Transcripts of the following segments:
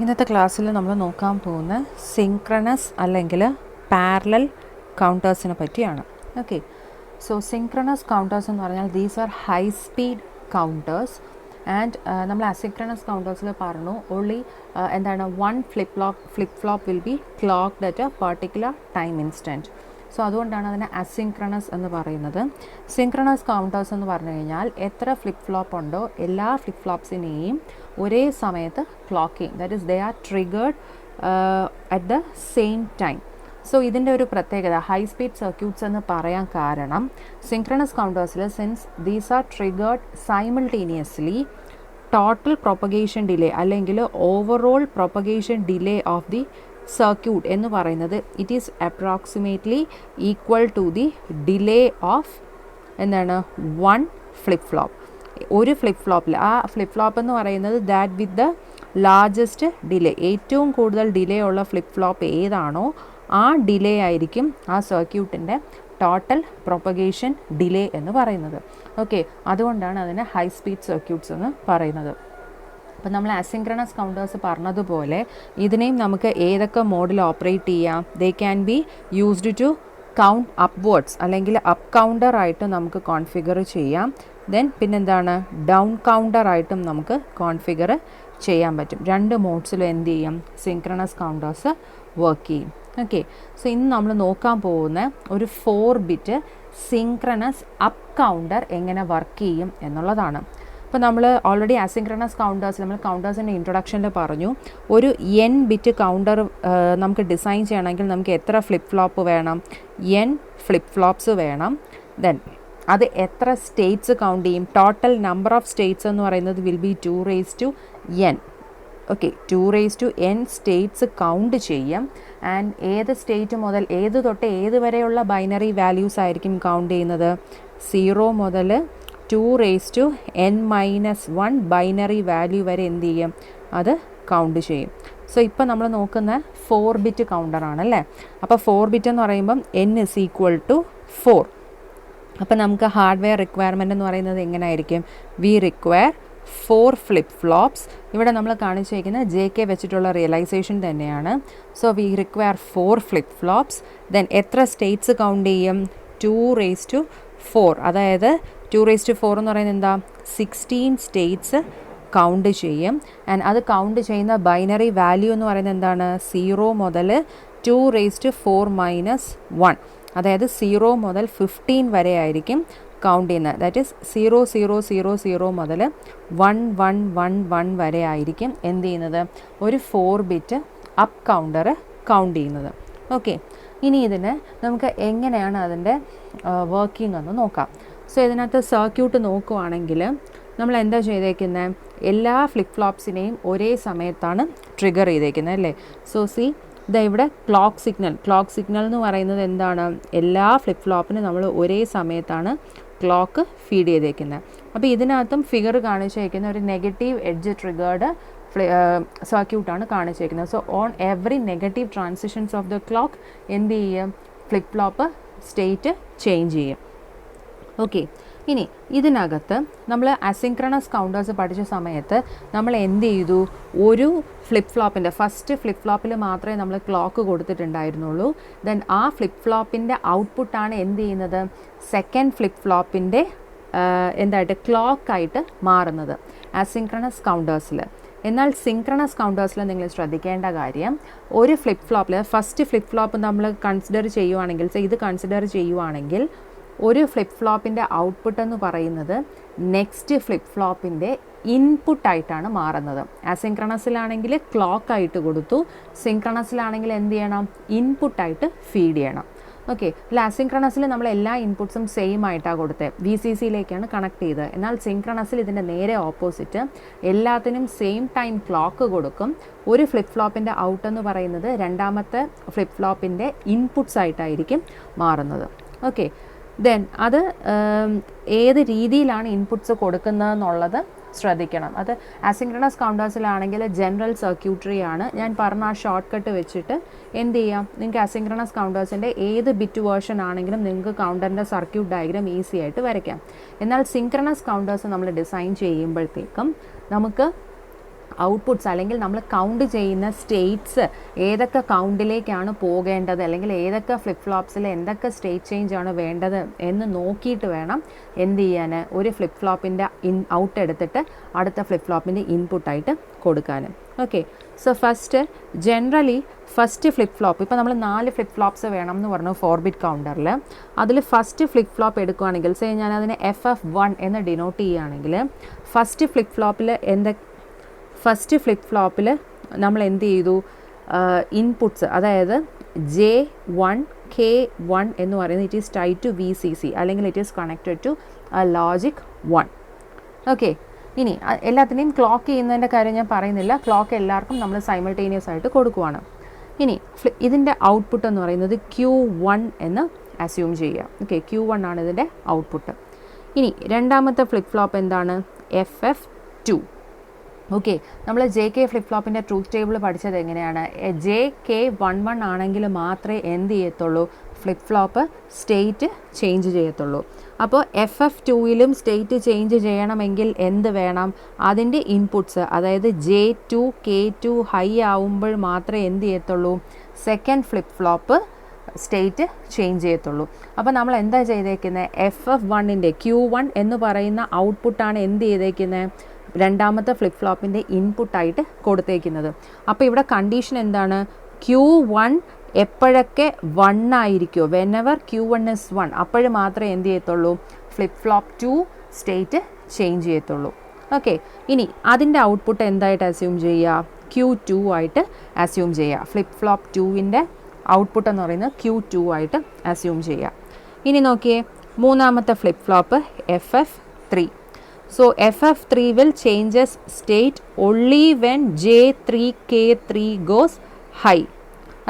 ഇന്നത്തെ ക്ലാസ്സിൽ നമ്മൾ നോക്കാൻ പോകുന്ന സിങ്ക്രണസ് അല്ലെങ്കിൽ പാരലൽ കൗണ്ടേഴ്സിനെ പറ്റിയാണ്. ഓക്കെ, സോ സിങ്ക്രണസ് കൗണ്ടേഴ്സ് എന്ന് പറഞ്ഞാൽ these are high speed counters and നമ്മൾ അസിങ്ക്രണസ് കൗണ്ടേഴ്സിൽ പറഞ്ഞു ഓൺലി എന്താണ് one flip flop will be clocked at A particular time instant. So അതുകൊണ്ടാണ് അതിനെ അസിങ്ക്രണസ് എന്ന് പറയുന്നത്. സിങ്ക്രണസ് കൗണ്ടേഴ്സ് എന്ന് പറഞ്ഞു കഴിഞ്ഞാൽ എത്ര ഫ്ലിപ്പ് ഫ്ലോപ്പ് ഉണ്ടോ എല്ലാ ഫ്ലിപ്പ് ഫ്ലോപ്സിനെയും ഒരേ സമയത്ത് ക്ലോക്ക് ചെയ്യും. That is they are triggered at the same time. So ഇതിൻ്റെ ഒരു പ്രത്യേകത ഹൈ സ്പീഡ് സർക്യൂട്ട്സ് എന്ന് പറയാൻ കാരണം സിങ്ക്രണസ് കൗണ്ടേഴ്സിൽ since these are triggered simultaneously total propagation delay അല്ലെങ്കിൽ overall propagation delay of the circuit എന്ന് പറയുന്നത് it is approximately equal to the delay of എന്താണ് വൺ ഫ്ലിപ്പ് ഫ്ലോപ്പ്. ഒരു ഫ്ലിപ്പ് ഫ്ലോപ്പിൽ ആ ഫ്ലിപ്പ് ഫ്ലോപ്പ് എന്ന് പറയുന്നത് that with the largest delay, ഏറ്റവും കൂടുതൽ ഡിലേ ഉള്ള ഫ്ലിപ്പ് ഫ്ലോപ്പ് ഏതാണോ ആ ഡിലേ ആയിരിക്കും ആ സർക്യൂട്ടിൻ്റെ ടോട്ടൽ പ്രൊപ്പഗേഷൻ ഡിലേ എന്ന് പറയുന്നത്. ഓക്കെ, അതുകൊണ്ടാണ് അതിനെ ഹൈ സ്പീഡ് സർക്യൂട്ട്സ് എന്ന് പറയുന്നത്. അപ്പോൾ നമ്മൾ അസിങ്ക്രണസ് കൗണ്ടേഴ്സ് പറഞ്ഞതുപോലെ ഇതിനെയും നമുക്ക് ഏതൊക്കെ മോഡിൽ ഓപ്പറേറ്റ് ചെയ്യാം. They can be used to count upwards അല്ലെങ്കിൽ അപ്പ് കൗണ്ടറായിട്ട് നമുക്ക് കോൺഫിഗർ ചെയ്യാം. ദെൻ പിന്നെന്താണ് ഡൗൺ കൗണ്ടറായിട്ടും നമുക്ക് കോൺഫിഗർ ചെയ്യാൻ പറ്റും. രണ്ട് മോഡ്സിലും എന്ത് ചെയ്യും സിങ്ക്രണസ് കൗണ്ടേഴ്സ് വർക്ക് ചെയ്യും. ഓക്കെ, സോ ഇന്ന് നമ്മൾ നോക്കാൻ പോകുന്ന ഒരു 4-bit സിങ്ക്രണസ് അപ്പ് കൗണ്ടർ എങ്ങനെ വർക്ക് ചെയ്യും എന്നുള്ളതാണ്. അപ്പോൾ നമ്മൾ ഓൾറെഡി അസിങ്ക്രണസ് കൗണ്ടേഴ്സ് നമ്മൾ കൗണ്ടേഴ്സിൻ്റെ ഇൻട്രൊഡക്ഷനിൽ പറഞ്ഞു ഒരു n-bit കൗണ്ടർ നമുക്ക് ഡിസൈൻ ചെയ്യണമെങ്കിൽ നമുക്ക് എത്ര ഫ്ലിപ്പ് ഫ്ലോപ്പ് വേണം, n ഫ്ലിപ്പ് ഫ്ലോപ്സ് വേണം. ദെൻ അത് എത്ര സ്റ്റേറ്റ്സ് കൗണ്ട് ചെയ്യും, ടോട്ടൽ നമ്പർ ഓഫ് സ്റ്റേറ്റ്സ് എന്ന് പറയുന്നത് will be 2n. Okay, 2n States count ചെയ്യും. ആൻഡ് ഏത് സ്റ്റേറ്റ് മുതൽ ഏത് തൊട്ട് ഏത് വരെയുള്ള ബൈനറി വാല്യൂസ് ആയിരിക്കും കൗണ്ട് ചെയ്യുന്നത്, 0 മുതൽ 2n-1 ബൈനറി വാല്യൂ വരെ എന്ത് ചെയ്യും അത് കൗണ്ട് ചെയ്യും. സോ ഇപ്പോൾ നമ്മൾ നോക്കുന്ന 4-bit കൗണ്ടറാണല്ലേ. അപ്പോൾ 4-bit എന്ന് പറയുമ്പം n is equal to 4. അപ്പോൾ നമുക്ക് ഹാർഡ്വെയർ റിക്വയർമെൻ്റ് എന്ന് പറയുന്നത് എങ്ങനെയായിരിക്കും, വി റിക്വയർ 4 ഫ്ലിപ്പ് ഫ്ലോപ്സ്. ഇവിടെ നമ്മൾ കാണിച്ചിരിക്കുന്ന JK വെച്ചിട്ടുള്ള റിയലൈസേഷൻ തന്നെയാണ്. So we require 4 flip flops. Then എത്ര സ്റ്റേറ്റ്സ് കൗണ്ട് ചെയ്യും, 2⁴. അതായത് 2⁴ എന്ന് പറയുന്നത് എന്താ 16 സ്റ്റേറ്റ്സ് കൗണ്ട് ചെയ്യും. ആൻഡ് അത് കൗണ്ട് ചെയ്യുന്ന ബൈനറി വാല്യൂ എന്ന് പറയുന്നത് എന്താണ് 0 മുതൽ 2⁻⁻1 അതായത് 0 മുതൽ 15 വരെ ആയിരിക്കും കൗണ്ട് ചെയ്യുന്നത്. ദാറ്റ് ഈസ് 0000 മുതൽ 1111 വരെ ആയിരിക്കും എന്ത് ചെയ്യുന്നത് ഒരു 4-bit അപ്പ് കൗണ്ടർ കൗണ്ട് ചെയ്യുന്നത്. ഓക്കെ, ഇനി ഇതിന് നമുക്ക് എങ്ങനെയാണ് അതിൻ്റെ വർക്കിംഗ് എന്ന് നോക്കാം. സോ ഇതിനകത്ത് സർക്യൂട്ട് നോക്കുവാണെങ്കിൽ നമ്മൾ എന്താ ചെയ്തേക്കുന്നത്, എല്ലാ ഫ്ലിപ്പ് ഫ്ലോപ്സിനെയും ഒരേ സമയത്താണ് ട്രിഗർ ചെയ്തേക്കുന്നത് അല്ലേ. സോ സി ഇതാ ഇവിടെ ക്ലോക്ക് സിഗ്നൽ എന്ന് പറയുന്നത് എന്താണ്, എല്ലാ ഫ്ലിപ്പ് ഫ്ലോപ്പിനും നമ്മൾ ഒരേ സമയത്താണ് ക്ലോക്ക് ഫീഡ് ചെയ്തേക്കുന്നത്. അപ്പോൾ ഇതിനകത്തും ഫിഗർ കാണിച്ചേക്കുന്ന ഒരു നെഗറ്റീവ് എഡ്ജ് ട്രിഗേർഡ് സർക്യൂട്ടാണ് കാണിച്ചേക്കുന്നത്. So on every negative transitions of the clock എന്ത് ചെയ്യും ഫ്ലിപ്പ് ഫ്ലോപ്പ് സ്റ്റേറ്റ് ചേഞ്ച് ചെയ്യും. ഓക്കെ, ഇനി ഇതിനകത്ത് നമ്മൾ അസിങ്ക്രണസ് കൗണ്ടേഴ്സ് പഠിച്ച സമയത്ത് നമ്മൾ എന്ത് ചെയ്തു, ഒരു ഫ്ലിപ്പ് ഫ്ലോപ്പിൻ്റെ ഫസ്റ്റ് ഫ്ലിപ്പ് ഫ്ലോപ്പിൽ മാത്രമേ നമ്മൾ ക്ലോക്ക് കൊടുത്തിട്ടുണ്ടായിരുന്നുള്ളൂ. ദെൻ ആ ഫ്ലിപ്പ് ഫ്ലോപ്പിൻ്റെ ഔട്ട്പുട്ടാണ് എന്ത് ചെയ്യുന്നത് സെക്കൻഡ് ഫ്ലിപ്പ് ഫ്ലോപ്പിൻ്റെ എന്തായിട്ട് ക്ലോക്കായിട്ട് മാറുന്നത് അസിങ്ക്രണസ് കൗണ്ടേഴ്സിൽ. എന്നാൽ സിങ്ക്രണസ് കൗണ്ടേഴ്സിൽ നിങ്ങൾ ശ്രദ്ധിക്കേണ്ട കാര്യം ഒരു ഫ്ലിപ്പ് ഫ്ലോപ്പിൽ ഫസ്റ്റ് ഫ്ലിപ്പ് ഫ്ലോപ്പ് നമ്മൾ കൺസിഡർ ചെയ്യുവാണെങ്കിൽ ഇത് കൺസിഡർ ചെയ്യുവാണെങ്കിൽ ഒരു ഫ്ലിപ്പ് ഫ്ലോപ്പിൻ്റെ ഔട്ട്പുട്ട് എന്ന് പറയുന്നത് നെക്സ്റ്റ് ഫ്ലിപ്പ് ഫ്ലോപ്പിൻ്റെ ഇൻപുട്ടായിട്ടാണ് മാറുന്നത്. അസിങ്ക്രണസിലാണെങ്കിൽ ക്ലോക്കായിട്ട് കൊടുത്തു, സിങ്ക്രണസിലാണെങ്കിൽ എന്ത് ചെയ്യണം ഇൻപുട്ടായിട്ട് ഫീഡ് ചെയ്യണം. ഓക്കെ, അല്ല അസിങ്ക്രണസിൽ നമ്മൾ എല്ലാ ഇൻപുട്ട്സും സെയിം ആയിട്ടാണ് കൊടുത്തത്, VCCയിലേക്കാണ് കണക്ട് ചെയ്തത്. എന്നാൽ സിങ്ക്രണസിൽ ഇതിൻ്റെ നേരെ ഓപ്പോസിറ്റ് എല്ലാത്തിനും സെയിം ടൈം ക്ലോക്ക് കൊടുക്കും. ഒരു ഫ്ലിപ്പ് ഫ്ലോപ്പിൻ്റെ ഔട്ട് എന്ന് പറയുന്നത് രണ്ടാമത്തെ ഫ്ലിപ്പ് ഫ്ലോപ്പിൻ്റെ ഇൻപുട്ട്സ് ആയിട്ടായിരിക്കും മാറുന്നത്. ഓക്കെ, ദെൻ അത് ഏത് രീതിയിലാണ് ഇൻപുട്ട്സ് കൊടുക്കുന്നതെന്നുള്ളത് ശ്രദ്ധിക്കണം. അത് അസിങ്ക്രണസ് കൗണ്ടേഴ്സിലാണെങ്കിൽ ജനറൽ സർക്യൂട്ടറി ആണ്. ഞാൻ പറഞ്ഞ ആ ഷോർട്ട് കട്ട് വെച്ചിട്ട് എന്ത് ചെയ്യാം, നിങ്ങൾക്ക് അസിങ്ക്രണസ് കൗണ്ടേഴ്സിൻ്റെ ഏത് ബിറ്റ് വേർഷൻ ആണെങ്കിലും നിങ്ങൾക്ക് കൗണ്ടറിൻ്റെ സർക്യൂട്ട് ഡയഗ്രാം ഈസി ആയിട്ട് വരയ്ക്കാം. എന്നാൽ സിങ്ക്രണസ് കൗണ്ടേഴ്സ് നമ്മൾ ഡിസൈൻ ചെയ്യുമ്പോഴത്തേക്കും നമുക്ക് ഔട്ട്പുട്ട്സ് അല്ലെങ്കിൽ നമ്മൾ കൗണ്ട് ചെയ്യുന്ന സ്റ്റേറ്റ്സ് ഏതൊക്കെ കൗണ്ടിലേക്കാണ് പോകേണ്ടത് അല്ലെങ്കിൽ ഏതൊക്കെ ഫ്ലിപ്പ് ഫ്ലോപ്സിൽ എന്തൊക്കെ സ്റ്റേറ്റ് ചേഞ്ച് ആണ് വേണ്ടത് എന്ന് നോക്കിയിട്ട് വേണം എന്ത് ചെയ്യാൻ, ഒരു ഫ്ലിപ്പ് ഫ്ലോപ്പിൻ്റെ ഔട്ട് എടുത്തിട്ട് അടുത്ത ഫ്ലിപ്പ് ഫ്ലോപ്പിൻ്റെ ഇൻപുട്ടായിട്ട് കൊടുക്കാനും. Okay, so first flip flop ഇപ്പോൾ നമ്മൾ 4 ഫ്ലിപ്പ് ഫ്ലോപ്സ് വേണം എന്ന് പറഞ്ഞു 4-bit കൗണ്ടറിൽ. അതിൽ ഫസ്റ്റ് ഫ്ലിപ്പ് ഫ്ലോപ്പ് എടുക്കുകയാണെങ്കിൽ ഞാൻ അതിനെ FF1 എന്ന് ഡിനോട്ട് ചെയ്യുകയാണെങ്കിൽ ഫസ്റ്റ് ഫ്ലിപ്പ് ഫ്ലോപ്പിൽ നമ്മൾ എന്ത് ചെയ്തു, ഇൻപുട്ട്സ് അതായത് J1 K1 എന്ന് പറയുന്നത് it is tied to VCC അല്ലെങ്കിൽ it is connected to logic 1. Okay, ഇനി എല്ലാത്തിനെയും ക്ലോക്ക് ചെയ്യുന്നതിൻ്റെ കാര്യം ഞാൻ പറയുന്നില്ല, ക്ലോക്ക് എല്ലാവർക്കും നമ്മൾ സൈമൾട്ടേനിയസ് ആയിട്ട് കൊടുക്കുവാണ്. ഇനി ഇതിൻ്റെ ഔട്ട്പുട്ട് എന്ന് പറയുന്നത് Q1 എന്ന് അസ്യൂം ചെയ്യുക. ഓക്കെ, Q1 ആണ് ഇതിൻ്റെ ഔട്ട്പുട്ട്. ഇനി രണ്ടാമത്തെ ഫ്ലിപ്പ് ഫ്ലോപ്പ് എന്താണ്, FF2. ഓക്കെ, നമ്മൾ JK ഫ്ലിപ്പ് ഫ്ലോപ്പിൻ്റെ ട്രൂത്ത് ടേബിൾ പഠിച്ചത് എങ്ങനെയാണ്, JK11 ആണെങ്കിൽ മാത്രമേ എന്ത് ചെയ്യത്തുള്ളൂ, ഫ്ലിപ്പ് ഫ്ലോപ്പ് സ്റ്റേറ്റ് ചേഞ്ച് ചെയ്യത്തുള്ളൂ. അപ്പോൾ FF2ലും സ്റ്റേറ്റ് ചേഞ്ച് ചെയ്യണമെങ്കിൽ എന്ത് വേണം, അതിൻ്റെ ഇൻപുട്ട്സ് അതായത് J2 K2 ഹൈ ആവുമ്പോൾ മാത്രമേ എന്ത് ചെയ്യത്തുള്ളൂ, second flip flop state change ചെയ്യത്തുള്ളൂ. അപ്പോൾ നമ്മൾ എന്താ ചെയ്തേക്കുന്നത്, FF1ൻ്റെ Q1 എന്ന് പറയുന്ന ഔട്ട്പുട്ടാണ് എന്ത് ചെയ്തേക്കുന്നത്, രണ്ടാമത്തെ ഫ്ലിപ്പ് ഫ്ലോപ്പിൻ്റെ ഇൻപുട്ടായിട്ട് കൊടുത്തേക്കുന്നത്. അപ്പോൾ ഇവിടെ കണ്ടീഷൻ എന്താണ്, Q1 എപ്പോഴൊക്കെ 1 ആയിരിക്കുമോ, വെനെവർ Q1 is 1 അപ്പോഴും മാത്രമേ എന്ത് ചെയ്യത്തുള്ളൂ, ഫ്ലിപ്പ് ഫ്ലോപ്പ് 2 സ്റ്റേറ്റ് ചേഞ്ച് ചെയ്യത്തുള്ളൂ. ഓക്കെ, ഇനി അതിൻ്റെ ഔട്ട്പുട്ട് എന്തായിട്ട് അസ്യൂം ചെയ്യുക, Q2 ആയിട്ട് അസ്യൂം ചെയ്യുക. ഫ്ലിപ്പ് ഫ്ലോപ്പ് 2ൻ്റെ ഔട്ട്പുട്ട് എന്ന് പറയുന്നത് Q2 ആയിട്ട് അസ്യൂം ചെയ്യുക. ഇനി നോക്കിയേ, മൂന്നാമത്തെ flip flop FF3. So FF3 will changes state only when J3 K3 goes high.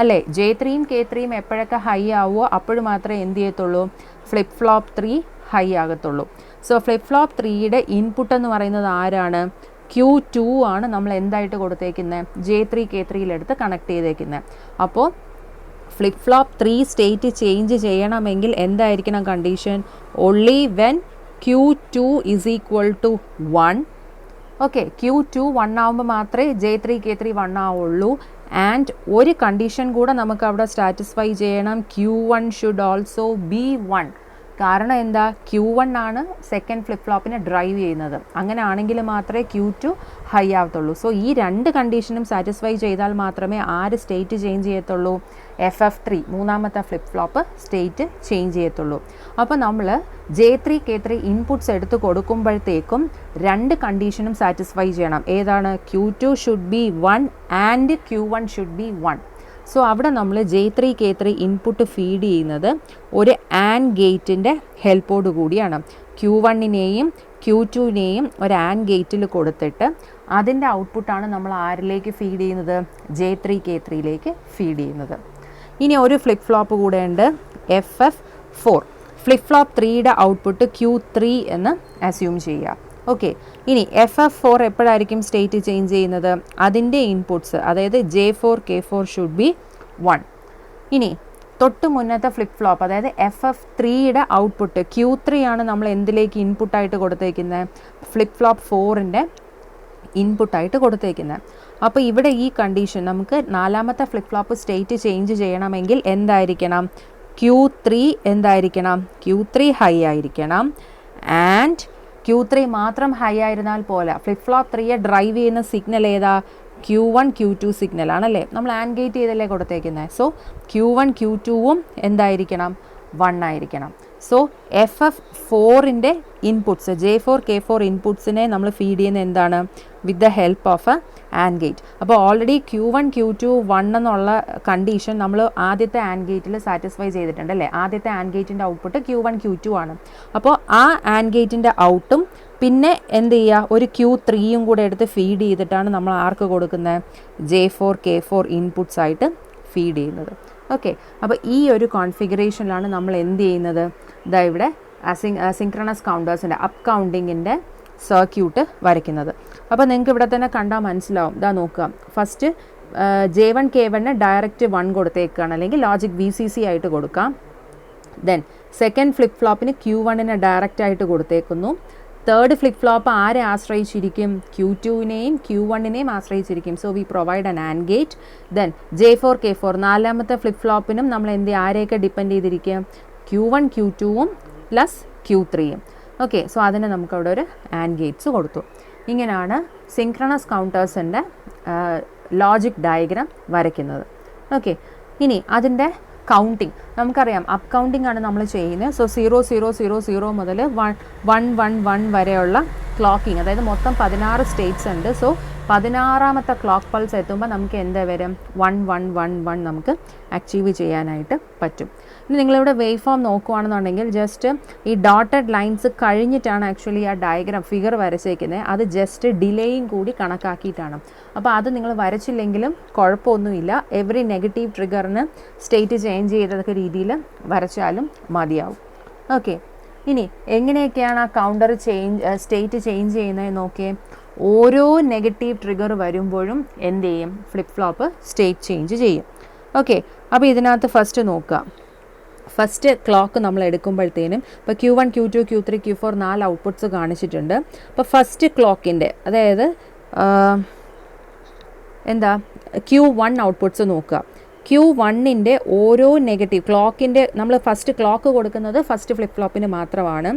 അല്ലേ, J3യും K3യും എപ്പോഴൊക്കെ ഹൈ ആവുമോ അപ്പോഴും മാത്രമേ എന്ത് ചെയ്യത്തുള്ളൂ, ഫ്ലിപ്പ് ഫ്ലോപ്പ് 3 ഹൈ ആകത്തുള്ളൂ. സോ ഫ്ലിപ്പ് ഫ്ലോപ്പ് 3യുടെ ഇൻപുട്ട് എന്ന് പറയുന്നത് ആരാണ്, Q2 ആണ് നമ്മൾ എന്തായിട്ട് കൊടുത്തേക്കുന്നത്, J3 K3യിലെടുത്ത് കണക്ട് ചെയ്തേക്കുന്നത്. അപ്പോൾ ഫ്ലിപ്പ് ഫ്ലോപ്പ് 3 സ്റ്റേറ്റ് ചേഞ്ച് ചെയ്യണമെങ്കിൽ എന്തായിരിക്കണം condition, only when Q2 is equal to 1. Okay, Q2 1 ആകുമ്പോൾ മാത്രമേ J3 K3 1 ആവുള്ളൂ. ആൻഡ് ഒരു കണ്ടീഷൻ കൂടെ നമുക്ക് അവിടെ സാറ്റിസ്ഫൈ ചെയ്യണം, Q1 ഷുഡ് ഓൾസോ ബി 1. കാരണം എന്താ, Q1 ആണ് സെക്കൻഡ് ഫ്ലിപ്പ് ഫ്ലോപ്പിനെ ഡ്രൈവ് ചെയ്യുന്നത്. അങ്ങനെ ആണെങ്കിൽ മാത്രമേ Q2 ഹൈ ആവത്തുള്ളൂ. സോ ഈ രണ്ട് കണ്ടീഷനും സാറ്റിസ്ഫൈ ചെയ്താൽ മാത്രമേ ആര് സ്റ്റേറ്റ് ചേഞ്ച് ചെയ്യത്തുള്ളൂ, FF3 മൂന്നാമത്തെ ഫ്ലിപ്പ് ഫ്ലോപ്പ് സ്റ്റേറ്റ് ചേഞ്ച് ചെയ്യത്തുള്ളൂ. അപ്പോൾ നമ്മൾ J3 K3 ഇൻപുട്ട്സ് എടുത്ത് കൊടുക്കുമ്പോഴത്തേക്കും രണ്ട് കണ്ടീഷനും സാറ്റിസ്ഫൈ ചെയ്യണം. ഏതാണ്, Q2 should be 1 and Q1 should be 1. So അവിടെ നമ്മൾ J3 K3 ഇൻപുട്ട് ഫീഡ് ചെയ്യുന്നത് ഒരു ആൻഡ് ഗേറ്റിൻ്റെ ഹെൽപ്പോട് കൂടിയാണ്. Q1നെയും Q2നെയും ഒരു ആൻഡ് ഗേറ്റിൽ കൊടുത്തിട്ട് അതിൻ്റെ ഔട്ട്പുട്ടാണ് നമ്മൾ ആരിലേക്ക് ഫീഡ് ചെയ്യുന്നത്, J3 K3യിലേക്ക് ഫീഡ് ചെയ്യുന്നത്. ഇനി ഒരു ഫ്ലിപ്പ് ഫ്ലോപ്പ് കൂടെ ഉണ്ട്, FF4. Flip flop 3യുടെ output Q3 എന്ന് അസ്യൂം ചെയ്യുക. ഓക്കെ, ഇനി FF4 എപ്പോഴായിരിക്കും സ്റ്റേറ്റ് ചേഞ്ച് ചെയ്യുന്നത്, അതിൻ്റെ ഇൻപുട്ട്സ് അതായത് J4 K4 ഷുഡ് ബി 1. ഇനി തൊട്ട് മുന്നത്തെ ഫ്ലിപ്പ് ഫ്ലോപ്പ് അതായത് FF3യുടെ ഔട്ട്പുട്ട് Q3 ആണ് നമ്മൾ എന്തിലേക്ക് ഇൻപുട്ടായിട്ട് കൊടുത്തേക്കുന്നത്, ഫ്ലിപ്പ് ഫ്ലോപ്പ് 4ൻ്റെ ഇൻപുട്ടായിട്ട് കൊടുത്തേക്കുന്നത്. അപ്പോൾ ഇവിടെ ഈ കണ്ടീഷൻ നമുക്ക് നാലാമത്തെ ഫ്ലിപ്പ് ഫ്ലോപ്പ് സ്റ്റേറ്റ് ചേഞ്ച് ചെയ്യണമെങ്കിൽ എന്തായിരിക്കണം, Q3 എന്തായിരിക്കണം, Q3 ഹൈ ആയിരിക്കണം. ആൻഡ് Q3 മാത്രം ഹൈ ആയിരുന്നാൽ പോലെ ഫ്ലിപ്പ് ഫ്ലോപ്പ് 3യെ ഡ്രൈവ് ചെയ്യുന്ന സിഗ്നൽ ഏതാ, Q1 Q2 സിഗ്നൽ ആണല്ലേ, നമ്മൾ ആൻഡ് ഗേറ്റ് ചെയ്തല്ലേ കൊടുത്തേക്കുന്നത്. സോ Q1 Q2വും എന്തായിരിക്കണം, 1 ആയിരിക്കണം. സോ FF4ൻ്റെ ഇൻപുട്ട്സ് J4 K4 ഇൻപുട്ട്സിനെ നമ്മൾ ഫീഡ് ചെയ്യുന്ന എന്താണ്, with the help of A and gate. അപ്പോൾ ഓൾറെഡി Q1 Q2 1 എന്നുള്ള കണ്ടീഷൻ നമ്മൾ ആദ്യത്തെ ആൻഡ് ഗേറ്റിൽ സാറ്റിസ്ഫൈ ചെയ്തിട്ടുണ്ട് അല്ലേ. ആദ്യത്തെ ആൻഡ് ഗേറ്റിൻ്റെ ഔട്ട്പുട്ട് Q1 Q2 ആണ്. അപ്പോൾ ആ ആൻഡ് ഗേറ്റിൻ്റെ ഔട്ടും പിന്നെ എന്ത് ചെയ്യുക, ഒരു Q3യും കൂടെ എടുത്ത് ഫീഡ് ചെയ്തിട്ടാണ് നമ്മൾ ആർക്ക് കൊടുക്കുന്നത്, J4 K4 ഇൻപുട്ട്സ് ആയിട്ട് ഫീഡ് ചെയ്യുന്നത്. ഓക്കെ, അപ്പോൾ ഈ ഒരു കോൺഫിഗറേഷനിലാണ് നമ്മൾ എന്ത് ചെയ്യുന്നത്, ഇതാ ഇവിടെ സിങ്ക്രണസ് കൗണ്ടേഴ്സിൻ്റെ അപ്പ് കൗണ്ടിങ്ങിൻ്റെ സർക്യൂട്ട് വരയ്ക്കുന്നത്. അപ്പോൾ നിങ്ങൾക്ക് ഇവിടെ തന്നെ കണ്ടാൽ മനസ്സിലാവും. ഇതാ നോക്കുക, ഫസ്റ്റ് J1 K1 ഡയറക്റ്റ് 1 കൊടുത്തേക്കാണ്, അല്ലെങ്കിൽ ലോജിക് VCC ആയിട്ട് കൊടുക്കാം. ദെൻ സെക്കൻഡ് ഫ്ലിപ്പ് ഫ്ലോപ്പിന് Q1 ഡയറക്റ്റ് ആയിട്ട് കൊടുത്തേക്കുന്നു. തേർഡ് ഫ്ലിപ്പ് ഫ്ലോപ്പ് ആരെ ആശ്രയിച്ചിരിക്കും? Q2നെയും Q1നെയും ആശ്രയിച്ചിരിക്കും. So we provide an and gate. Then J4 K4 നാലാമത്തെ ഫ്ലിപ്പ് ഫ്ലോപ്പിനും നമ്മൾ ആരെയൊക്കെ ഡിപ്പെൻഡ് ചെയ്തിരിക്കും? Q1 Q2ഉം പ്ലസ് Q3യും. ഓക്കെ, സോ അതിന് നമുക്കവിടെ ഒരു ആൻഡ് ഗേറ്റ്സ് കൊടുത്തു. ഇങ്ങനെയാണ് സിങ്ക്രണസ് കൗണ്ടേഴ്സിൻ്റെ ലോജിക് ഡയഗ്രാം വരയ്ക്കുന്നത്. ഓക്കെ, ഇനി അതിൻ്റെ കൗണ്ടിങ് നമുക്കറിയാം. അപ്പ് കൗണ്ടിങ് ആണ് നമ്മൾ ചെയ്യുന്നത്. സോ 0000 മുതൽ 111 വരെയുള്ള ക്ലോക്കിംഗ്, അതായത് മൊത്തം 16 സ്റ്റേറ്റ്സ് ഉണ്ട്. സോ 16ാമത്തെ ക്ലോക്ക് പൾസ് എത്തുമ്പോൾ നമുക്ക് എന്താ വരും? 1111 നമുക്ക് അച്ചീവ് ചെയ്യാനായിട്ട് പറ്റും. ഇനി നിങ്ങളിവിടെ വേവ് ഫോം നോക്കുകയാണെന്നുണ്ടെങ്കിൽ ജസ്റ്റ് ഈ ഡോട്ടഡ് ലൈൻസ് കഴിഞ്ഞിട്ടാണ് ആക്ച്വലി ആ ഡയഗ്രാം ഫിഗർ വരച്ചേക്കുന്നത്. അത് ജസ്റ്റ് ഡിലേയും കൂടി കണക്കാക്കിയിട്ടാണ്. അപ്പോൾ അത് നിങ്ങൾ വരച്ചില്ലെങ്കിലും കുഴപ്പമൊന്നുമില്ല. എവറി നെഗറ്റീവ് ട്രിഗറിന് സ്റ്റേറ്റ് ചേഞ്ച് ചെയ്തൊക്കെ രീതിയിൽ വരച്ചാലും മതിയാവും. ഓക്കെ, ഇനി എങ്ങനെയൊക്കെയാണ് ആ കൗണ്ടർ സ്റ്റേറ്റ് ചേഞ്ച് ചെയ്യുന്നത് നോക്കിയേ. ഓരോ നെഗറ്റീവ് ട്രിഗർ വരുമ്പോഴും എന്ത് ചെയ്യും? ഫ്ലിപ്പ് ഫ്ലോപ്പ് സ്റ്റേറ്റ് ചേഞ്ച് ചെയ്യും. ഓക്കെ, അപ്പോൾ ഇതിനകത്ത് ഫസ്റ്റ് നോക്കുക. ഫസ്റ്റ് ക്ലോക്ക് നമ്മൾ എടുക്കുമ്പോഴത്തേനും ഇപ്പോൾ Q1 Q2 Q3 Q4 4 outputs കാണിച്ചിട്ടുണ്ട്. അപ്പോൾ ഫസ്റ്റ് ക്ലോക്കിൻ്റെ അതായത് എന്താ Q1 ഔട്ട്പുട്ട്സ് നോക്കുക. Q1ൻ്റെ ഓരോ നെഗറ്റീവ് ക്ലോക്കിൻ്റെ നമ്മൾ ഫസ്റ്റ് ക്ലോക്ക് കൊടുക്കുന്നത് ഫസ്റ്റ് ഫ്ലിപ്പ് ഫ്ലോപ്പിന് മാത്രമാണ്.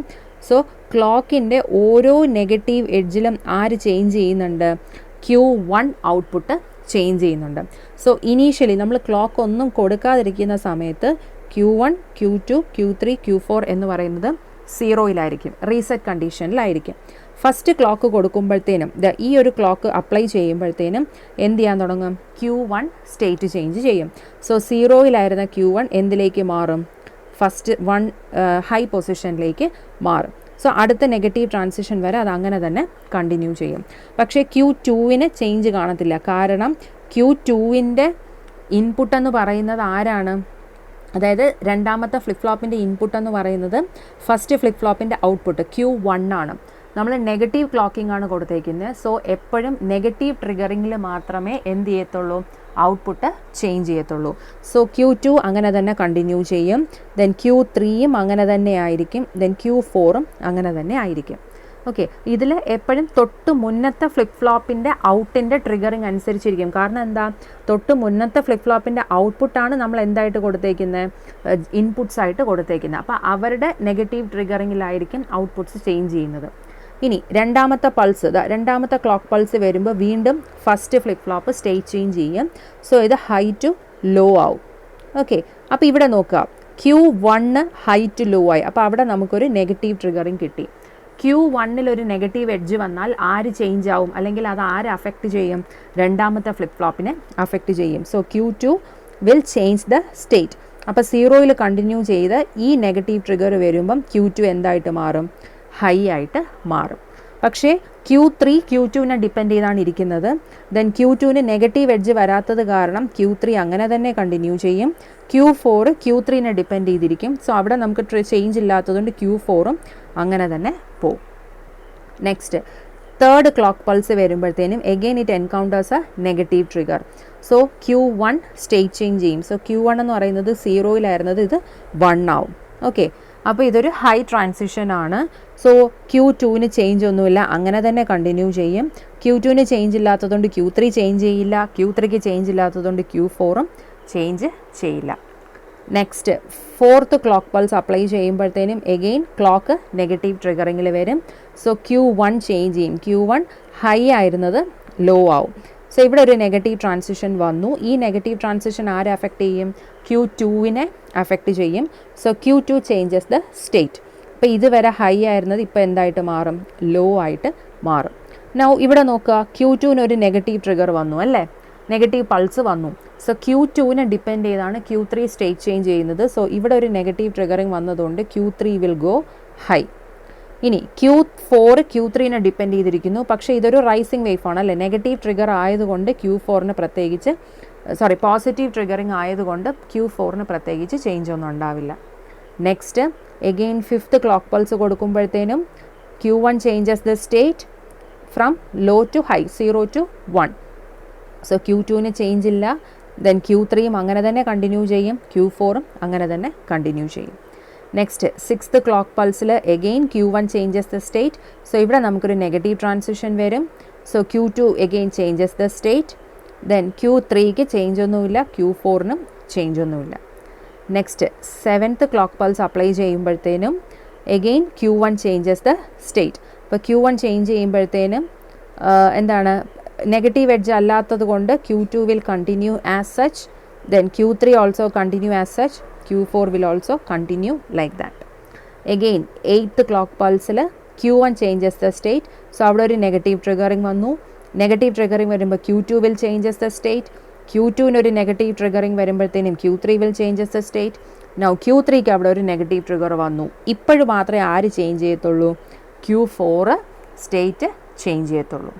സോ ക്ലോക്കിൻ്റെ ഓരോ നെഗറ്റീവ് എഡ്ജിലും ആര് ചേഞ്ച് ചെയ്യുന്നുണ്ട്? Q1 ഔട്ട്പുട്ട് ചേഞ്ച് ചെയ്യുന്നുണ്ട്. സോ ഇനീഷ്യലി നമ്മൾ ക്ലോക്ക് ഒന്നും കൊടുക്കാതിരിക്കുന്ന സമയത്ത് Q1 Q2 Q3 Q4 എന്ന് പറയുന്നത് 0-യിലായിരിക്കും, റീസെറ്റ് കണ്ടീഷനിലായിരിക്കും. ഫസ്റ്റ് ക്ലോക്ക് കൊടുക്കുമ്പോഴത്തേനും ഈ ഒരു ക്ലോക്ക് അപ്ലൈ ചെയ്യുമ്പോഴത്തേനും എന്ത് ചെയ്യാൻ തുടങ്ങും? Q1 സ്റ്റേറ്റ് ചേഞ്ച് ചെയ്യും. സോ 0-യിലായിരുന്ന Q1 എന്തിലേക്ക് മാറും? ഫസ്റ്റ് 1 ഹൈ പൊസിഷനിലേക്ക് മാറും. സോ അടുത്ത നെഗറ്റീവ് ട്രാൻസിഷൻ വരെ അത് അങ്ങനെ തന്നെ കണ്ടിന്യൂ ചെയ്യും. പക്ഷേ Q2ന് ചേഞ്ച് കാണത്തില്ല. കാരണം Q2ൻ്റെ ഇൻപുട്ട് എന്ന് പറയുന്നത് ആരാണ്? അതായത് രണ്ടാമത്തെ ഫ്ലിപ്പ് ഫ്ലോപ്പിൻ്റെ ഇൻപുട്ട് എന്ന് പറയുന്നത് ഫസ്റ്റ് ഫ്ലിപ്പ് ഫ്ലോപ്പിൻ്റെ ഔട്ട്പുട്ട് Q1 ആണ്. നമ്മൾ നെഗറ്റീവ് ക്ലോക്കിംഗ് ആണ് കൊടുത്തേക്കുന്നത്. സോ എപ്പോഴും നെഗറ്റീവ് ട്രിഗറിങ്ങിൽ മാത്രമേ എന്ത് ചെയ്യത്തുള്ളൂ? ഔട്ട്പുട്ട് ചേഞ്ച് ചെയ്യത്തുള്ളൂ. സോ Q2 അങ്ങനെ തന്നെ കണ്ടിന്യൂ ചെയ്യും. ദെൻ Q3യും അങ്ങനെ തന്നെ ആയിരിക്കും. ദെൻ Q4ഉം അങ്ങനെ തന്നെ ആയിരിക്കും. ഓക്കെ, ഇതിൽ എപ്പോഴും തൊട്ട് മുന്നത്തെ ഫ്ലിപ്പ് ഫ്ലോപ്പിൻ്റെ ഔട്ടിൻ്റെ ട്രിഗറിങ് അനുസരിച്ചിരിക്കും. കാരണം എന്താ? തൊട്ട് മുന്നത്തെ ഫ്ലിപ്പ് ഫ്ലോപ്പിൻ്റെ ഔട്ട്പുട്ടാണ് നമ്മൾ എന്തായിട്ട് കൊടുത്തേക്കുന്നത്? ഇൻപുട്ട്സ് ആയിട്ട് കൊടുത്തേക്കുന്നത്. അപ്പോൾ അവരുടെ നെഗറ്റീവ് ട്രിഗറിങ്ങിലായിരിക്കും ഔട്ട്പുട്ട്സ് ചേഞ്ച് ചെയ്യുന്നത്. ഇനി രണ്ടാമത്തെ പൾസ്, രണ്ടാമത്തെ ക്ലോക്ക് പൾസ് വരുമ്പോൾ വീണ്ടും first flip flop state change ചെയ്യും. സോ ഇത് ഹൈ ടു ലോ ആവും. ഓക്കെ, അപ്പോൾ ഇവിടെ നോക്കുക, Q1 ഹൈ ടു ലോ ആയി. അപ്പോൾ അവിടെ നമുക്കൊരു നെഗറ്റീവ് ട്രിഗറിങ് കിട്ടി. Q1 ഒരു നെഗറ്റീവ് എഡ്ജ് വന്നാൽ ആര് ചേഞ്ച് ആവും? അല്ലെങ്കിൽ അത് ആര് അഫക്റ്റ് ചെയ്യും? രണ്ടാമത്തെ ഫ്ലിപ്പ് ഫ്ലോപ്പിനെ അഫക്റ്റ് ചെയ്യും. So Q2 will change the state. അപ്പോൾ 0-യിൽ കണ്ടിന്യൂ ചെയ്ത് ഈ നെഗറ്റീവ് ട്രിഗർ വരുമ്പം Q2 എന്തായിട്ട് മാറും? ഹൈ ആയിട്ട് മാറും. പക്ഷേ Q3 Q2നെ ഡിപ്പെൻഡ് ചെയ്താണ് ഇരിക്കുന്നത്. ദെൻ Q2ന് നെഗറ്റീവ് എഡ്ജ് വരാത്തത് കാരണം Q3 അങ്ങനെ തന്നെ കണ്ടിന്യൂ ചെയ്യും. Q4 Q3നെ ഡിപ്പെൻഡ് ചെയ്തിരിക്കും. സോ അവിടെ നമുക്ക് ചേഞ്ച് ഇല്ലാത്തതുകൊണ്ട് Q4ഉം അങ്ങനെ തന്നെ പോവും. നെക്സ്റ്റ് തേർഡ് ക്ലോക്ക് പൾസ് വരുമ്പോഴത്തേനും again it encounters A negative trigger. So Q1 state change ചെയ്യും. സോ Q1 എന്ന് പറയുന്നത് 0-യിലായിരുന്നത് ഇത് 1 ആവും. ഓക്കെ, അപ്പോൾ ഇതൊരു ഹൈ ട്രാൻസിഷൻ ആണ്. സോ Q2ന് ചേഞ്ച് ഒന്നുമില്ല, അങ്ങനെ തന്നെ കണ്ടിന്യൂ ചെയ്യും. Q2ന് ചേഞ്ച് ഇല്ലാത്തതുകൊണ്ട് Q3 ചേഞ്ച് ചെയ്യില്ല. Q3ക്ക് ചേഞ്ച് ഇല്ലാത്തതുകൊണ്ട് Q4ഉം ചേഞ്ച് ചെയ്യില്ല. Next fourth clock pulse apply ചെയ്യുമ്പോഴത്തേനും എഗെയിൻ ക്ലോക്ക് നെഗറ്റീവ് ട്രിഗറിങ്ങിൽ വരും. സോ Q1 ചേഞ്ച് ചെയ്യും. Q1 ഹൈ ആയിരുന്നത് ലോ ആവും. സോ ഇവിടെ ഒരു നെഗറ്റീവ് ട്രാൻസിഷൻ വന്നു. ഈ നെഗറ്റീവ് ട്രാൻസിഷൻ ആരെ അഫക്റ്റ് ചെയ്യും? Q2നെ അഫക്റ്റ് ചെയ്യും. So Q2 changes the state. അപ്പോൾ ഇതുവരെ ഹൈ ആയിരുന്നത് ഇപ്പോൾ എന്തായിട്ട് മാറും? ലോ ആയിട്ട് മാറും. നൗ ഇവിടെ നോക്കുക, Q2ന് ഒരു നെഗറ്റീവ് ട്രിഗർ വന്നു അല്ലേ? നെഗറ്റീവ് പൾസ് വന്നു. സോ Q2നെ ഡിപ്പെൻഡ് ചെയ്താണ് Q3 സ്റ്റേറ്റ് ചേഞ്ച് ചെയ്യുന്നത്. സോ ഇവിടെ ഒരു നെഗറ്റീവ് ട്രിഗറിങ് വന്നതുകൊണ്ട് Q3 വിൽ ഗോ ഹൈ. ഇനി Q4 Q3നെ ഡിപ്പെൻഡ് ചെയ്തിരിക്കുന്നു. പക്ഷേ ഇതൊരു റൈസിങ് വേവ് ആണ് അല്ലേ? നെഗറ്റീവ് ട്രിഗർ ആയതുകൊണ്ട് Q4ന് പ്രത്യേകിച്ച് പോസിറ്റീവ് ട്രിഗറിങ് ആയതുകൊണ്ട് Q4ന് പ്രത്യേകിച്ച് ചേഞ്ച് ഒന്നും ഉണ്ടാവില്ല. Next again fifth clock pulse കൊടുക്കുമ്പോഴത്തേനും Q1 changes the state from low to high, 0 to 1. So Q2ന് ചേഞ്ച് ഇല്ല. ദെൻ Q3യും അങ്ങനെ തന്നെ കണ്ടിന്യൂ ചെയ്യും. Q4ഉം അങ്ങനെ തന്നെ കണ്ടിന്യൂ ചെയ്യും. നെക്സ്റ്റ് 6th ക്ലോക്ക് പൾസിൽ again Q1 changes the state. So ഇവിടെ നമുക്കൊരു നെഗറ്റീവ് ട്രാൻസിഷൻ വരും. So Q2 again changes the state. Then Q3ക്ക് ചേഞ്ച് ഒന്നുമില്ല, Q4നും ചേഞ്ച് ഒന്നുമില്ല. Next 7th clock pulse apply ചെയ്യുമ്പോഴത്തേനും again Q1 changes the state. അപ്പോൾ Q1 ചേഞ്ച് ചെയ്യുമ്പോഴത്തേനും എന്താണ്, നെഗറ്റീവ് എഡ്ജ് അല്ലാത്തത് കൊണ്ട് Q2 will continue as such. Then Q3 also continue as such. Q4 will also continue like that. Again 8th clock pulse Q1 changes the state. So അവിടെ ഒരു negative triggering വന്നു. Negative triggering വരുമ്പോൾ Q2 will changes the state. Q2ന് ഒരു negative triggering വരുമ്പോഴത്തേനും Q3 will changes the state. Now Q3ക്ക് അവിടെ ഒരു negative trigger വന്നു. ഇപ്പോഴും മാത്രമേ ആര് ചേഞ്ച് ചെയ്യത്തുള്ളൂ? Q4 സ്റ്റേറ്റ് ചേഞ്ച് ചെയ്യത്തുള്ളൂ.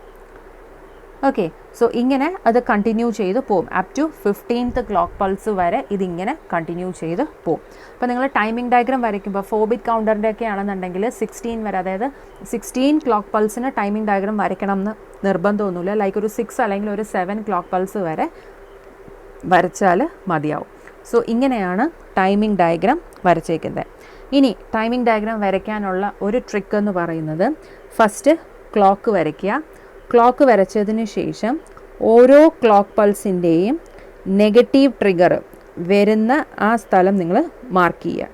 ഓക്കെ, സോ ഇങ്ങനെ അത് കണ്ടിന്യൂ ചെയ്ത് പോവും. Up to 15th clock pulse വരെ ഇതിങ്ങനെ കണ്ടിന്യൂ ചെയ്ത് പോവും. അപ്പോൾ നിങ്ങൾ ടൈമിംഗ് ഡയഗ്രാം വരയ്ക്കുമ്പോൾ 4-bit കൗണ്ടറിൻ്റെ ഒക്കെ ആണെന്നുണ്ടെങ്കിൽ 16 വരെ, അതായത് 16 ക്ലോക്ക് പൾസിന് ടൈമിംഗ് ഡയഗ്രാം വരയ്ക്കണം എന്ന് നിർബന്ധമൊന്നുമില്ല. ലൈക്ക് ഒരു 6 അല്ലെങ്കിൽ ഒരു 7 ക്ലോക്ക് പൾസ് വരെ വരച്ചാൽ മതിയാവും. സോ ഇങ്ങനെയാണ് ടൈമിംഗ് ഡയഗ്രാം വരച്ചേക്കുന്നത്. ഇനി ടൈമിംഗ് ഡയഗ്രാം വരയ്ക്കാനുള്ള ഒരു ട്രിക്ക് എന്ന് പറയുന്നത്, ഫസ്റ്റ് ക്ലോക്ക് വരയ്ക്കുക. ക്ലോക്ക് വരച്ചതിന് ശേഷം ഓരോ ക്ലോക്ക് പൾസിൻ്റെയും നെഗറ്റീവ് ട്രിഗർ വരുന്ന ആ സ്ഥലം നിങ്ങൾ മാർക്ക് ചെയ്യുക.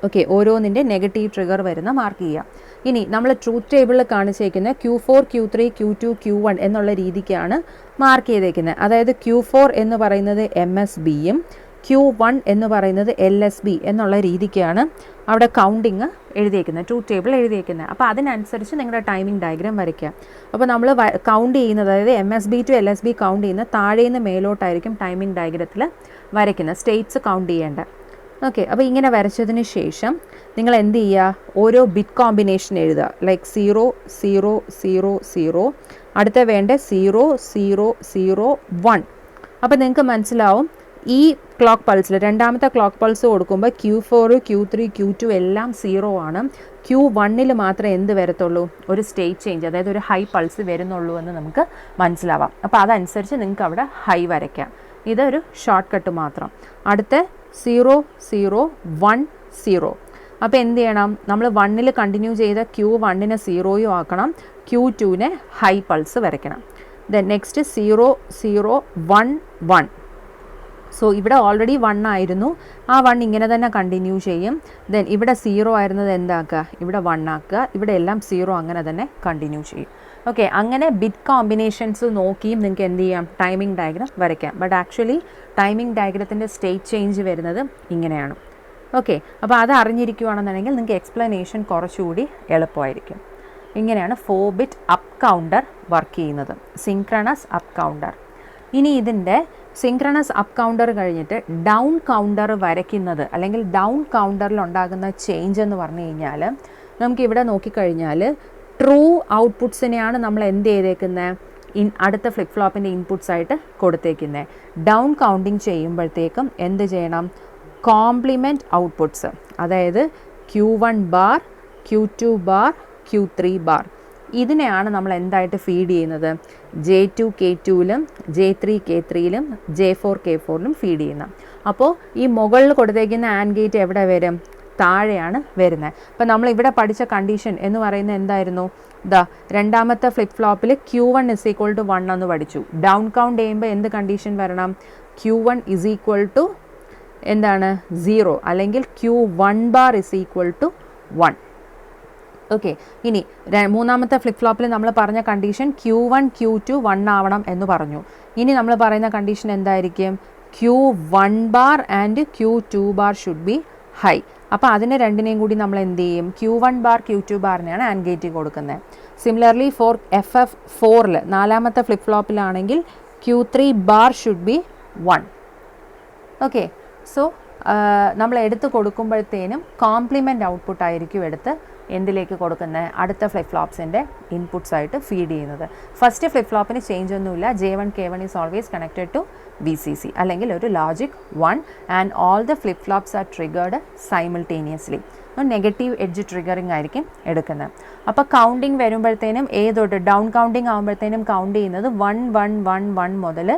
ഓക്കെ, ഓരോന്നിൻ്റെ നെഗറ്റീവ് ട്രിഗർ വരുന്ന മാർക്ക് ചെയ്യുക. ഇനി നമ്മൾ ട്രൂത്ത് ടേബിളിൽ കാണിച്ചേക്കുന്ന Q4, Q3, Q2, Q1 എന്നുള്ള രീതിക്കാണ് മാർക്ക് ചെയ്തേക്കുന്നത്. അതായത് Q4 എന്ന് പറയുന്നത് MSBയും Q1 എന്ന് പറയുന്നത് LSB എന്നുള്ള രീതിക്കാണ് അവിടെ കൗണ്ടിങ് എഴുതിയേക്കുന്നത്, ട്രൂത്ത് ടേബിൾ എഴുതിയേക്കുന്നത്. അപ്പോൾ അതിനനുസരിച്ച് നിങ്ങളുടെ ടൈമിംഗ് ഡയഗ്രാം വരയ്ക്കുക. അപ്പോൾ നമ്മൾ കൗണ്ട് ചെയ്യുന്നത്, അതായത് MSB ടു LSB കൗണ്ട് ചെയ്യുന്ന താഴേന്ന് മേലോട്ടായിരിക്കും ടൈമിംഗ് ഡയഗ്രത്തിൽ വരയ്ക്കുന്നത്, സ്റ്റേറ്റ്സ് കൗണ്ട് ചെയ്യേണ്ട. ഓക്കെ, അപ്പോൾ ഇങ്ങനെ വരച്ചതിന് ശേഷം നിങ്ങൾ എന്ത് ചെയ്യുക, ഓരോ ബിറ്റ് കോമ്പിനേഷൻ എഴുതുക. ലൈക്ക് 0 0 0 0, അടുത്ത വേണ്ട 0 0 0 1. അപ്പോൾ നിങ്ങൾക്ക് മനസ്സിലാവും ഈ ക്ലോക്ക് പൾസിൽ രണ്ടാമത്തെ ക്ലോക്ക് പൾസ് കൊടുക്കുമ്പോൾ Q4, Q3, Q2 എല്ലാം 0 ആണ്. Q1ൽ മാത്രമേ എന്ത് വരത്തുള്ളൂ, ഒരു സ്റ്റേറ്റ് ചേഞ്ച്, അതായത് ഒരു ഹൈ പൾസ് വരുന്നുള്ളൂ എന്ന് നമുക്ക് മനസ്സിലാവാം. അപ്പോൾ അതനുസരിച്ച് നിങ്ങൾക്ക് അവിടെ ഹൈ വരയ്ക്കാം. ഇതൊരു ഷോർട്ട് കട്ട് മാത്രം. അടുത്ത 0 0 1 0. അപ്പോൾ എന്ത് ചെയ്യണം, നമ്മൾ 1ൽ കണ്ടിന്യൂ ചെയ്ത Q1നെ 0 ആക്കണം, Q2നെ ഹൈ പൾസ് വരയ്ക്കണം. Then next 0 0 1 1. സോ ഇവിടെ ഓൾറെഡി 1 ആയിരുന്നു, ആ 1 ഇങ്ങനെ തന്നെ കണ്ടിന്യൂ ചെയ്യും. ദെൻ ഇവിടെ 0 ആയിരുന്നത് എന്താക്കുക, ഇവിടെ 1 ആക്കുക, ഇവിടെ എല്ലാം 0 അങ്ങനെ തന്നെ കണ്ടിന്യൂ ചെയ്യും. ഓക്കെ, അങ്ങനെ ബിറ്റ് കോമ്പിനേഷൻസ് നോക്കിയും നിങ്ങൾക്ക് എന്ത് ചെയ്യാം, ടൈമിംഗ് ഡയഗ്രാം വരയ്ക്കാം. ബട്ട് ആക്ച്വലി ടൈമിംഗ് ഡയഗ്രത്തിൻ്റെ സ്റ്റേറ്റ് ചേഞ്ച് വരുന്നത് ഇങ്ങനെയാണ്. ഓക്കെ, അപ്പോൾ അത് അറിഞ്ഞിരിക്കുകയാണെന്നുണ്ടെങ്കിൽ നിങ്ങൾക്ക് എക്സ്പ്ലനേഷൻ കുറച്ചുകൂടി എളുപ്പമായിരിക്കും. ഇങ്ങനെയാണ് 4-bit അപ്പ് കൗണ്ടർ വർക്ക് ചെയ്യുന്നത്, സിങ്ക്രണസ് അപ്പ് കൗണ്ടർ. ഇനി ഇതിൻ്റെ സിങ്ക്രണസ് അപ്പ് കൗണ്ടർ കഴിഞ്ഞിട്ട് ഡൗൺ കൗണ്ടർ വരയ്ക്കുന്നത്, അല്ലെങ്കിൽ ഡൗൺ കൗണ്ടറിൽ ഉണ്ടാകുന്ന ചേഞ്ച് എന്ന് പറഞ്ഞു കഴിഞ്ഞാൽ, നമുക്കിവിടെ നോക്കിക്കഴിഞ്ഞാൽ ട്രൂ ഔട്ട്പുട്ട്സിനെയാണ് നമ്മൾ എന്ത് ചെയ്തേക്കുന്നത്, അടുത്ത ഫ്ലിപ്പ് ഫ്ലോപ്പിൻ്റെ ഇൻപുട്ട്സ് ആയിട്ട് കൊടുത്തേക്കുന്നത്. ഡൗൺ കൗണ്ടിങ് ചെയ്യുമ്പോഴത്തേക്കും എന്ത് ചെയ്യണം, കോംപ്ലിമെൻറ്റ് ഔട്ട്പുട്ട്സ്, അതായത് Q1 bar, Q2 bar, Q3 bar, ഇതിനെയാണ് നമ്മൾ എന്തായിട്ട് ഫീഡ് ചെയ്യുന്നത്, J2 K2ലും J3 K3ലും J4 K4ലും ഫീഡ് ചെയ്യുന്ന. അപ്പോൾ ഈ മുകളിൽ കൊടുത്തേക്കുന്ന ആൻഡ് ഗേറ്റ് എവിടെ വരും, താഴെയാണ് വരുന്നത്. അപ്പോൾ നമ്മൾ ഇവിടെ പഠിച്ച കണ്ടീഷൻ എന്ന് പറയുന്നത് എന്തായിരുന്നു, രണ്ടാമത്തെ ഫ്ലിപ്പ് ഫ്ലോപ്പിൽ Q1 = 1 എന്ന് പഠിച്ചു. ഡൗൺ കൗണ്ട് ചെയ്യുമ്പോൾ എന്ത് കണ്ടീഷൻ വരണം, Q1 = എന്താണ് 0, അല്ലെങ്കിൽ Q1 ബാർ = 1. ഓക്കെ, ഇനി മൂന്നാമത്തെ ഫ്ലിപ്പ് ഫ്ലോപ്പിൽ നമ്മൾ പറഞ്ഞ കണ്ടീഷൻ Q1 Q2 1 ആവണം എന്ന് പറഞ്ഞു. ഇനി നമ്മൾ പറയുന്ന കണ്ടീഷൻ എന്തായിരിക്കും, Q1 bar and Q2 bar should be high. അപ്പോൾ അതിനെ രണ്ടിനെയും കൂടി നമ്മൾ എന്ത് ചെയ്യും, Q1 ബാർ Q2 ബാറിനെയാണ് ആൻഡ് ഗേറ്റ് കൊടുക്കുന്നത്. സിമിലർലി ഫോർ FF4ൽ നാലാമത്തെ ഫ്ലിപ്പ് ഫ്ലോപ്പിലാണെങ്കിൽ Q3 bar should be 1. Okay, so നമ്മൾ എടുത്ത് കൊടുക്കുമ്പോഴത്തേനും കോംപ്ലിമെൻറ്റ് ഔട്ട്പുട്ട് ആയിരിക്കും എടുത്ത് എന്തിലേക്ക് കൊടുക്കുന്നത്, അടുത്ത ഫ്ലിപ്പ് ഫ്ലോപ്സിൻ്റെ ഇൻപുട്ട്സ് ആയിട്ട് ഫീഡ് ചെയ്യുന്നത്. ഫസ്റ്റ് ഫ്ലിപ്പ് ഫ്ലോപ്പിന് ചേഞ്ച് ഒന്നുമില്ല, J1 K1 is always connected to VCC, അല്ലെങ്കിൽ ഒരു logic 1, and all the flip flops are triggered simultaneously. Negative edge triggering ആയിരിക്കും എടുക്കുന്നത്. അപ്പോൾ കൗണ്ടിങ് വരുമ്പോഴത്തേനും ഏതൊട്ട് ഡൗൺ കൗണ്ടിങ് ആകുമ്പോഴത്തേനും കൗണ്ട് ചെയ്യുന്നത് 1 മുതൽ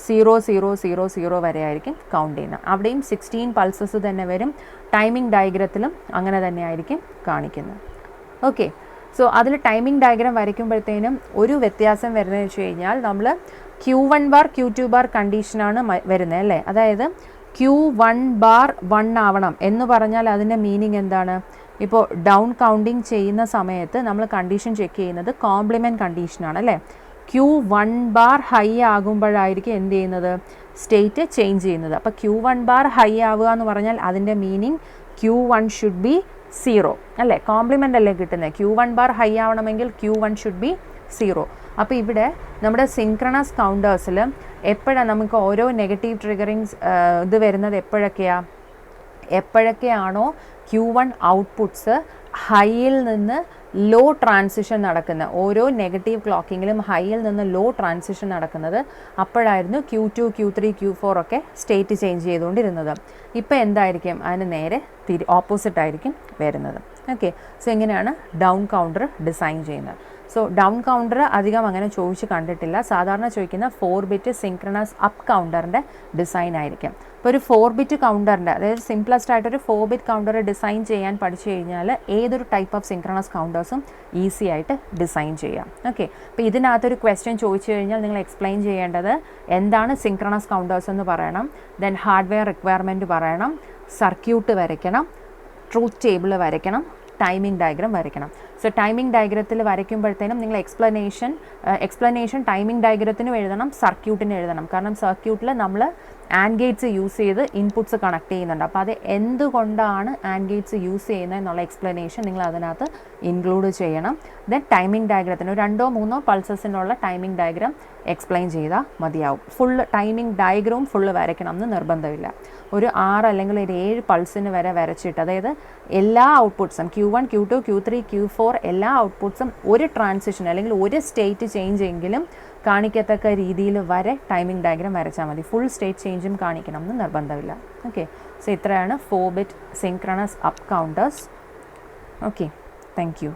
0 വരെ ആയിരിക്കും കൗണ്ട് ചെയ്യുന്നത്. അവിടെയും 16 പൾസസ് തന്നെ വരും. ടൈമിംഗ് ഡയഗ്രത്തിലും അങ്ങനെ തന്നെ ആയിരിക്കും കാണിക്കുന്നത്. ഓക്കെ, സോ അതിൽ ടൈമിംഗ് ഡയഗ്രാം വരയ്ക്കുമ്പോഴത്തേനും ഒരു വ്യത്യാസം വരുന്നതെന്ന് വെച്ച് കഴിഞ്ഞാൽ നമ്മൾ Q1 ബാർ Q2 ബാർ കണ്ടീഷനാണ് വരുന്നത് അല്ലേ. അതായത് Q1 ബാർ 1 ആവണം എന്ന് പറഞ്ഞാൽ അതിൻ്റെ മീനിങ് എന്താണ്? ഇപ്പോൾ ഡൗൺ കൗണ്ടിങ് ചെയ്യുന്ന സമയത്ത് നമ്മൾ കണ്ടീഷൻ ചെക്ക് ചെയ്യുന്നത് കോംപ്ലിമെൻറ്റ് കണ്ടീഷനാണ് അല്ലേ. Q1 ബാർ ഹൈ ആകുമ്പോഴായിരിക്കും എന്ത് ചെയ്യുന്നത്? സ്റ്റേറ്റ് ചേഞ്ച് ചെയ്യുന്നത്. അപ്പോൾ Q1 ബാർ ഹൈ ആവുക എന്ന് പറഞ്ഞാൽ അതിൻ്റെ മീനിങ് Q1 ഷുഡ് ബി 0 അല്ലേ. കോംപ്ലിമെൻ്റ് അല്ലേ കിട്ടുന്നത്. Q1 ബാർ ഹൈ ആവണമെങ്കിൽ Q1 ഷുഡ് ബി 0. അപ്പോൾ ഇവിടെ നമ്മുടെ സിങ്ക്രണസ് കൗണ്ടേഴ്സിൽ എപ്പോഴാണ് നമുക്ക് ഓരോ നെഗറ്റീവ് ട്രിഗറിങ്സ് ഇത് വരുന്നത്? എപ്പോഴൊക്കെയാണോ Q1 ഔട്ട്പുട്ട്സ് ഹൈയിൽ നിന്ന് ലോ ട്രാൻസിഷൻ നടക്കുന്ന, ഓരോ നെഗറ്റീവ് ക്ലോക്കിങ്ങിലും ഹൈയിൽ നിന്ന് ലോ ട്രാൻസിഷൻ നടക്കുന്നത്, അപ്പോഴായിരുന്നു Q2 Q3 Q4 ഒക്കെ സ്റ്റേറ്റ് ചേഞ്ച് ചെയ്തുകൊണ്ടിരുന്നത്. ഇപ്പോൾ എന്തായിരിക്കും? അതിന് നേരെ ഓപ്പോസിറ്റ് ആയിരിക്കും വരുന്നത്. ഓക്കെ, സോ എങ്ങനെയാണ് ഡൗൺ കൗണ്ടർ ഡിസൈൻ ചെയ്യുന്നത്? സോ ഡൗൺ കൗണ്ടർ അധികം അങ്ങനെ ചോദിച്ച് കണ്ടിട്ടില്ല. സാധാരണ ചോദിക്കുന്ന 4 ബിറ്റ് സിങ്ക്രണസ് അപ്പ് കൗണ്ടറിൻ്റെ ഡിസൈൻ ആയിരിക്കും. ഇപ്പോൾ ഒരു 4 ബിറ്റ് കൗണ്ടറിൻ്റെ, അതായത് സിംപ്ലസ്റ്റ് ആയിട്ടൊരു 4 ബിറ്റ് കൗണ്ടർ ഡിസൈൻ ചെയ്യാൻ പഠിച്ചു കഴിഞ്ഞാൽ ഏതൊരു ടൈപ്പ് ഓഫ് സിങ്ക്രണസ് കൗണ്ടേഴ്സും ഈസി ആയിട്ട് ഡിസൈൻ ചെയ്യാം. ഓക്കെ, അപ്പോൾ ഇതിനകത്തൊരു ക്വസ്റ്റ്യൻ ചോദിച്ചു കഴിഞ്ഞാൽ നിങ്ങൾ എക്സ്പ്ലെയിൻ ചെയ്യേണ്ടത് എന്താണ് സിങ്ക്രണസ് കൗണ്ടേഴ്സ് എന്ന് പറയണം, ദെൻ ഹാർഡ്വെയർ റിക്വയർമെൻറ്റ് പറയണം, സർക്യൂട്ട് വരയ്ക്കണം, ട്രൂത്ത് ടേബിൾ വരയ്ക്കണം, ടൈമിംഗ് ഡയഗ്രാം വരയ്ക്കണം. സോ ടൈമിംഗ് ഡയഗ്രത്തിൽ വരയ്ക്കുമ്പോഴത്തേനും നിങ്ങൾ എക്സ്പ്ലനേഷൻ ടൈമിംഗ് ഡയഗ്രത്തിനും എഴുതണം, സർക്യൂട്ടിനും എഴുതണം. കാരണം സർക്യൂട്ടിൽ നമ്മൾ ആൻഡ് ഗേറ്റ്സ് യൂസ് ചെയ്ത് ഇൻപുട്സ് കണക്ട് ചെയ്യുന്നുണ്ട്. അപ്പോൾ അത് എന്തുകൊണ്ടാണ് ആൻഡ് ഗേറ്റ്സ് യൂസ് ചെയ്യുന്നത് എന്നുള്ള എക്സ്പ്ലനേഷൻ നിങ്ങൾ അതിനകത്ത് ഇൻക്ലൂഡ് ചെയ്യണം. ദെൻ ടൈമിംഗ് ഡയഗ്രത്തിന് 2-3 പൾസസിനുള്ള ടൈമിംഗ് ഡയഗ്രാം എക്സ്പ്ലെയിൻ ചെയ്താൽ മതിയാവും. ഫുള്ള് ടൈമിംഗ് ഡയഗ്രവും ഫുള്ള് വരയ്ക്കണം എന്ന് നിർബന്ധമില്ല. ഒരു 6 അല്ലെങ്കിൽ ഒരു 7 പൾസിന് വരെ വരച്ചിട്ട്, അതായത് എല്ലാ ഔട്ട്പുട്ട്സും Q1 Q2 Q3 Q4 എല്ലാ ഔട്ട്പുട്ട്സും ഒരു ട്രാൻസിഷൻ അല്ലെങ്കിൽ ഒരു സ്റ്റേറ്റ് ചേഞ്ച് എങ്കിലും കാണിക്കത്തക്ക രീതിയിൽ വരെ ടൈമിംഗ് ഡയഗ്രാം വരച്ചാൽ മതി. ഫുൾ സ്റ്റേറ്റ് ചേഞ്ചും കാണിക്കണം എന്ന് നിർബന്ധമില്ല. ഓക്കെ, സോ ഇത്രയാണ് 4 bit synchronous up counters. Okay, thank you.